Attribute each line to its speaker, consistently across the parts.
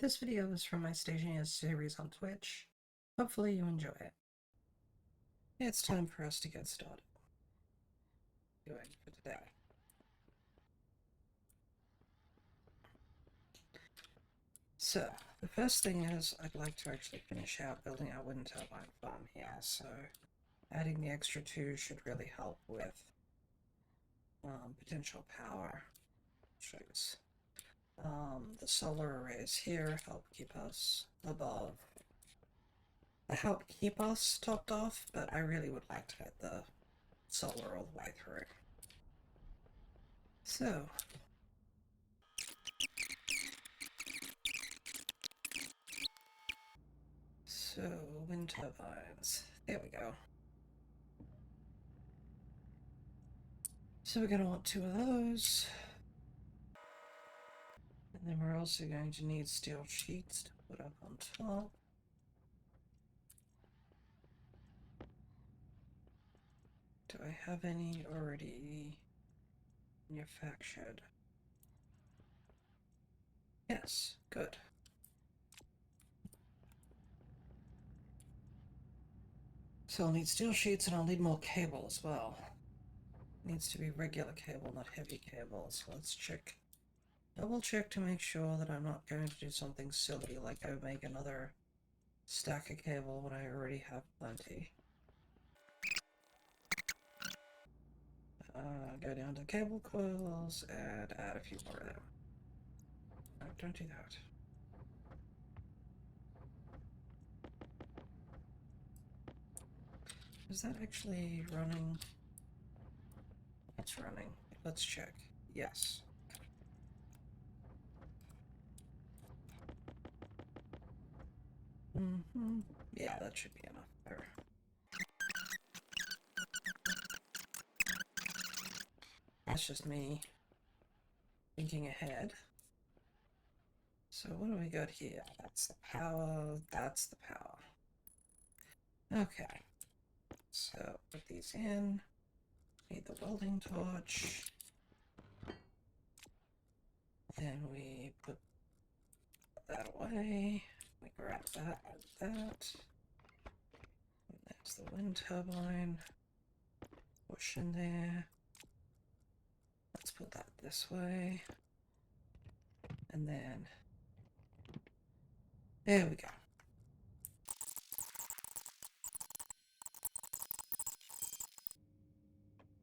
Speaker 1: This video is from my Stationeers series on Twitch. Hopefully you enjoy it. It's time for us to get started. Doing for today. So, the first thing is I'd like to actually finish out building our wind turbine farm here, so adding the extra 2 should really help with potential power. Shows. The solar arrays here help keep us above. They help keep us topped off, but I really would like to get the solar all the way through. So wind turbines. There we go. So we're going to want 2 of those. And then we're also going to need steel sheets to put up on top. Do I have any already manufactured? Yes, good. So I'll need steel sheets and I'll need more cable as well. It needs to be regular cable, not heavy cable. So let's check. Double check to make sure that I'm not going to do something silly like go make another stack of cable when I already have plenty. Go down to cable coils and add a few more of them. No, don't do that. Is that actually running? It's running. Let's check. Yes. Yeah, that should be enough there. That's just me thinking ahead. So what do we got here? That's the power, that's the power. Okay. So put these in. Need the welding torch. Then we put that away. We grab that and that. And there's the wind turbine. Push in there. Let's put that this way. And then there we go.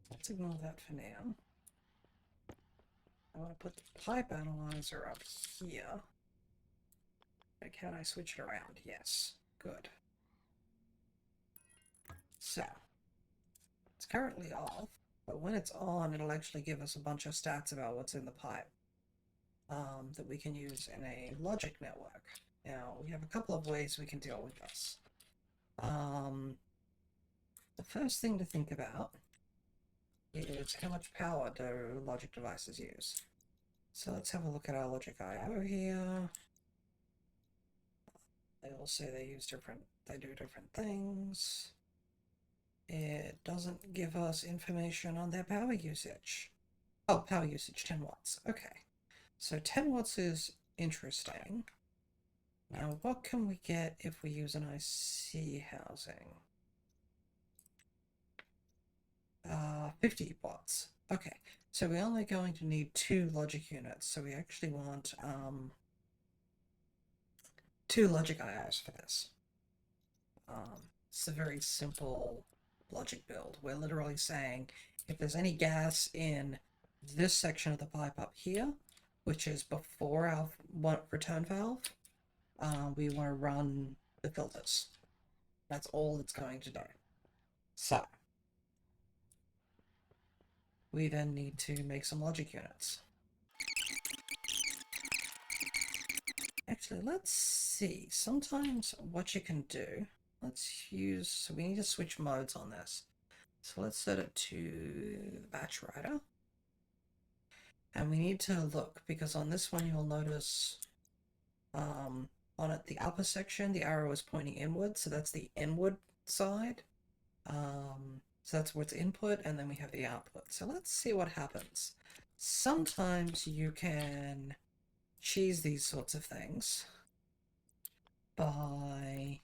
Speaker 1: Let's ignore that for now. I want to put the pipe analyzer up here. Can I switch it around? Yes. Good. So, it's currently off, but when it's on, it'll actually give us a bunch of stats about what's in the pipe that we can use in a logic network. Now, we have a couple of ways we can deal with this. The first thing to think about is how much power do logic devices use. So let's have a look at our logic I/O here. They all say they do different things. It doesn't give us information on their power usage. Oh, power usage, 10 watts. Okay. So 10 watts is interesting. Now, what can we get if we use an IC housing? 50 watts. Okay. So we're only going to need 2 logic units. So we actually want 2 logic IOs for this. It's a very simple logic build. We're literally saying if there's any gas in this section of the pipe up here, which is before our return valve, we want to run the filters. That's all it's going to do. So we then need to make some logic units. Actually, let's see. Sometimes what you can do, so we need to switch modes on this. So let's set it to the batch writer. And we need to look, because on this one you'll notice on it, the upper section, the arrow is pointing inward, so that's the inward side. So that's what's input, and then we have the output. So let's see what happens. Sometimes you can cheese these sorts of things. by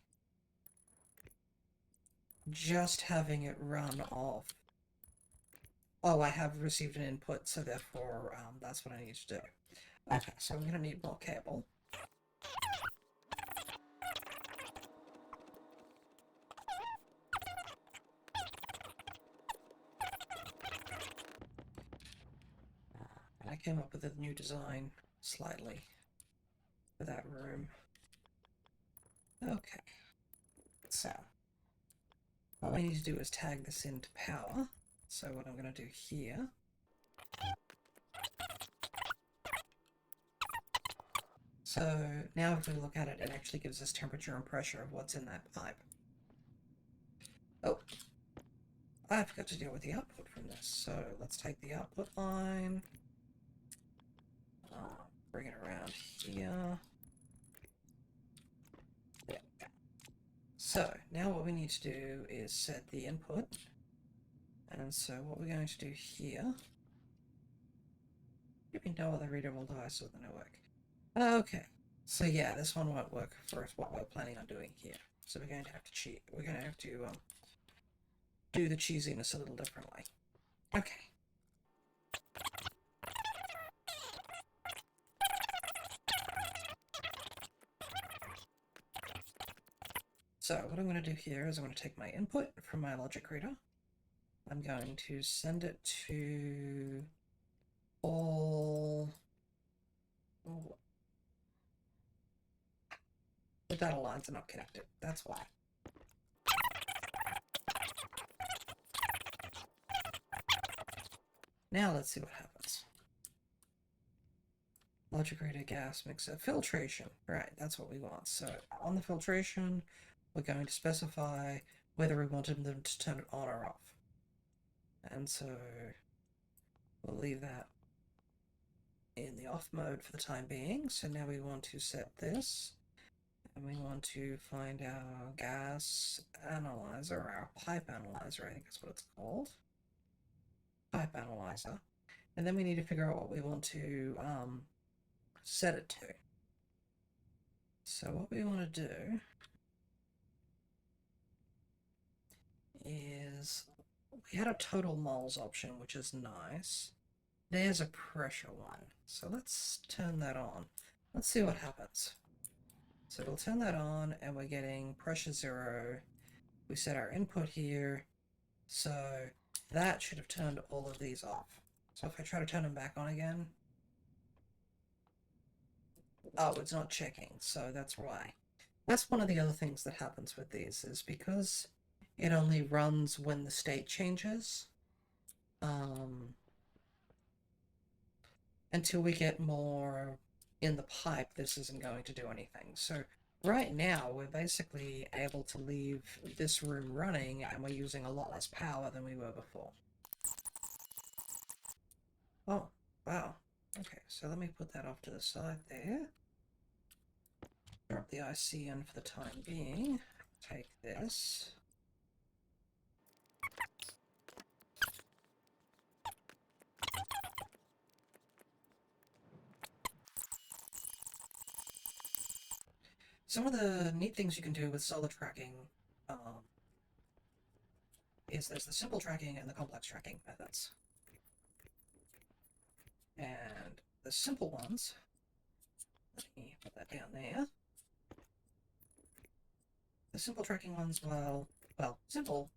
Speaker 1: just having it run off. Oh, I have received an input, so therefore that's what I need to do. Okay, so I'm going to need more cable. And I came up with a new design, slightly, for that room. Okay, so what I need to do is tag this into power. So what I'm going to do here So now if we look at it, it actually gives us temperature and pressure of what's in that pipe. Oh, I forgot to deal with the output from this. So let's take the output line, bring it around here. There we go. So now what we need to do is set the input. And so what we're going to do here, give me no other readable device with the network. Okay, so yeah, this one won't work for what we're planning on doing here. So we're going to have to cheat. We're going to have to do the cheesiness a little differently. Okay. So what I'm going to do here is I'm going to take my input from my logic reader. I'm going to send it to all... Oh, the data lines are not connected. That's why. Now let's see what happens. Logic reader, gas mixer, filtration. Right, that's what we want. So on the filtration, we're going to specify whether we wanted them to turn it on or off. And so we'll leave that in the off mode for the time being. So now we want to set this, and we want to find our gas analyzer, our pipe analyzer, I think that's what it's called. Pipe analyzer. And then we need to figure out what we want to set it to. So what we want to do is, we had a total moles option, which is nice. There's a pressure one. So let's turn that on. Let's see what happens. So we'll turn that on, and we're getting pressure 0. We set our input here. So that should have turned all of these off. So if I try to turn them back on again, oh, it's not checking, so that's why. That's one of the other things that happens with these, is because it only runs when the state changes. Until we get more in the pipe, this isn't going to do anything. So right now, we're basically able to leave this room running, and we're using a lot less power than we were before. Oh, wow. Okay, so let me put that off to the side there. Drop the IC in for the time being. Take this. Some of the neat things you can do with solar tracking is there's the simple tracking and the complex tracking methods. And the simple ones, let me put that down there. The simple tracking ones, well, simple,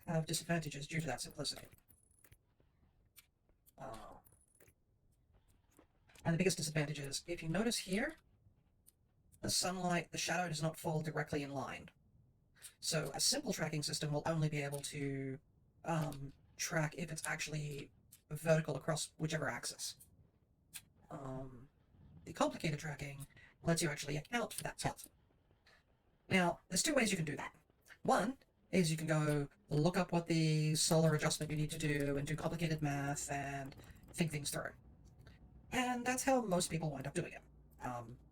Speaker 1: have disadvantages due to that simplicity. And the biggest disadvantage is, if you notice here, the sunlight, the shadow does not fall directly in line. So a simple tracking system will only be able to track if it's actually vertical across whichever axis. The complicated tracking lets you actually account for that tilt. Now, there's two ways you can do that. One is you can go look up what the solar adjustment you need to do and do complicated math and think things through. And that's how most people wind up doing it.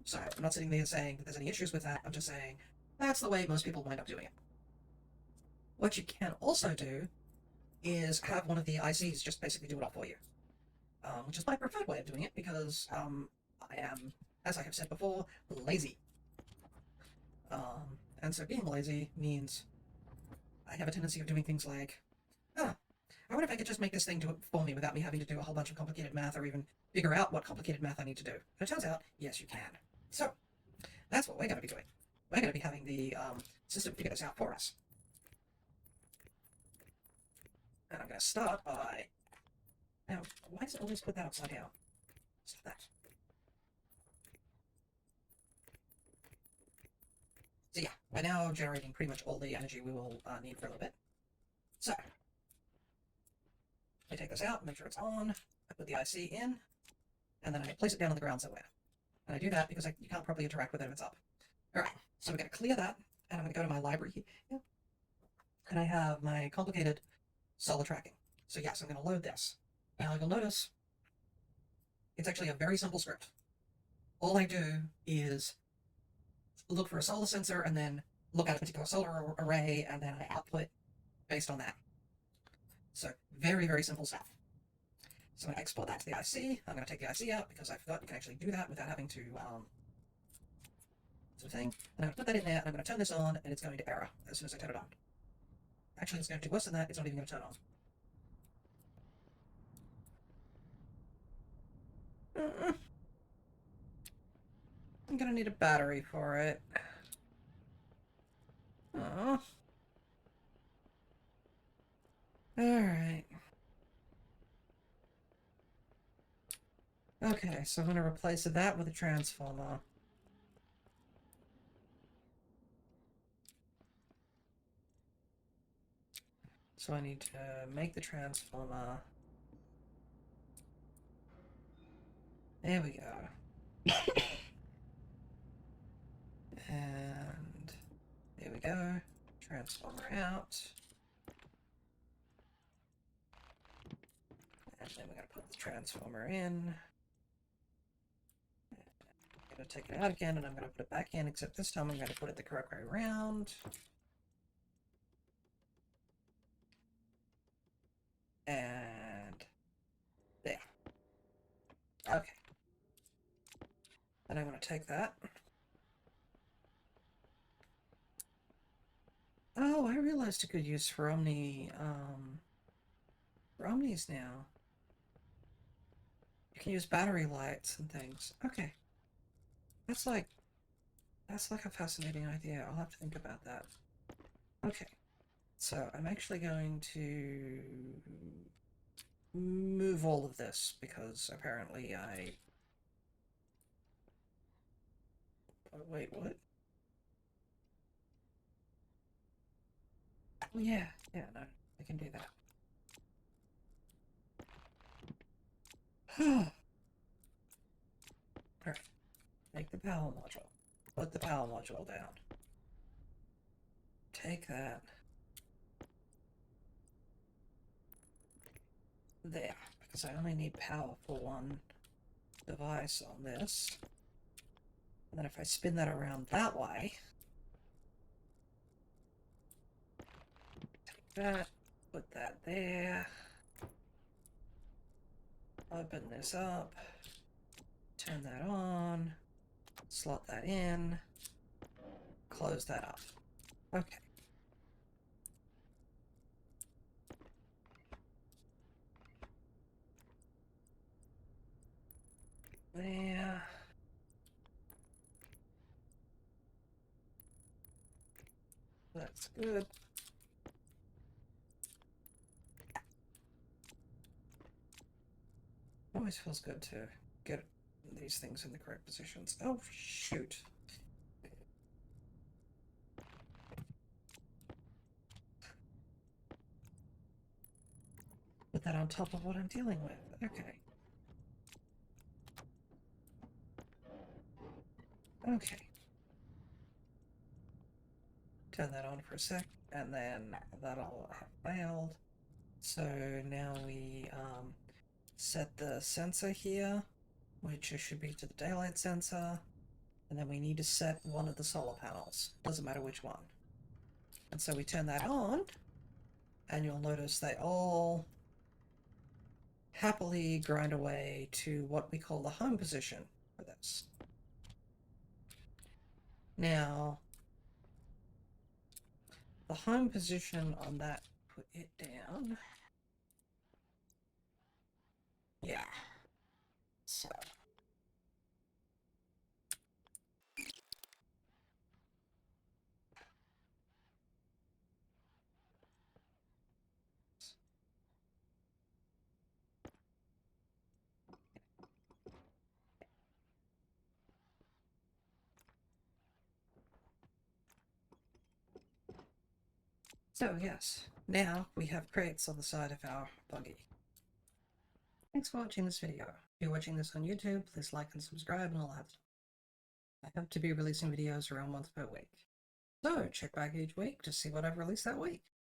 Speaker 1: So I'm not sitting there saying that there's any issues with that. I'm just saying that's the way most people wind up doing it. What you can also do is have one of the ICs just basically do it all for you, which is my preferred way of doing it because I am, as I have said before, lazy. And so being lazy means I have a tendency of doing things like, ah, I wonder if I could just make this thing do it for me without me having to do a whole bunch of complicated math or even figure out what complicated math I need to do. And it turns out, yes, you can. So, that's what we're going to be doing. We're going to be having the system figure this out for us. And I'm going to start by... Now, why does it always put that upside down? Stop that. So yeah, we're now generating pretty much all the energy we will need for a little bit. So, I take this out, make sure it's on, I put the IC in, and then I place it down on the ground somewhere. And I do that because you can't properly interact with it if it's up. Alright, so we're going to clear that, and I'm going to go to my library here, and I have my complicated solar tracking. So yes, I'm going to load this. Now you'll notice it's actually a very simple script. All I do is look for a solar sensor and then look at a particular solar array and then I output based on that. So very, very simple stuff. So I'm going to export that to the IC. I'm going to take the IC out because I forgot you can actually do that without having to sort of thing. And I'm going to put that in there and I'm going to turn this on and it's going to error as soon as I turn it on. Actually, it's going to do worse than that. It's not even going to turn on. I'm going to need a battery for it. Oh. Alright. Okay, so I'm going to replace that with a transformer. So I need to make the transformer. There we go. And there we go. Transformer out. And then we're going to put the transformer in. I'm going to take it out again and I'm going to put it back in, except this time I'm going to put it the correct way around. And there. Okay. Then I'm going to take that. Oh, I realized a good use for Omnis now. You can use battery lights and things. Okay. That's like a fascinating idea. I'll have to think about that. Okay. So I'm actually going to move all of this because apparently oh, wait, what? Oh, yeah, no, I can do that. Alright, make the power module. Put the power module down. Take that. There, because I only need power for one device on this. And then if I spin that around that way, take that, put that there, open this up, turn that on, slot that in, close that up. Okay. There. That's good. Always feels good to get these things in the correct positions. Oh, shoot. Put that on top of what I'm dealing with. Okay. Okay. Turn that on for a sec, and then that'll have failed. So now we set the sensor here, which should be to the daylight sensor, and then we need to set one of the solar panels. Doesn't matter which one. And so we turn that on, and you'll notice they all happily grind away to what we call the home position for this. Now, the home position on that, put it down. Yeah. So. So yes, now we have crates on the side of our buggy. Thanks for watching this video. If you're watching this on YouTube, please like and subscribe and all that stuff. I hope to be releasing videos around once per week. So check back each week to see what I've released that week.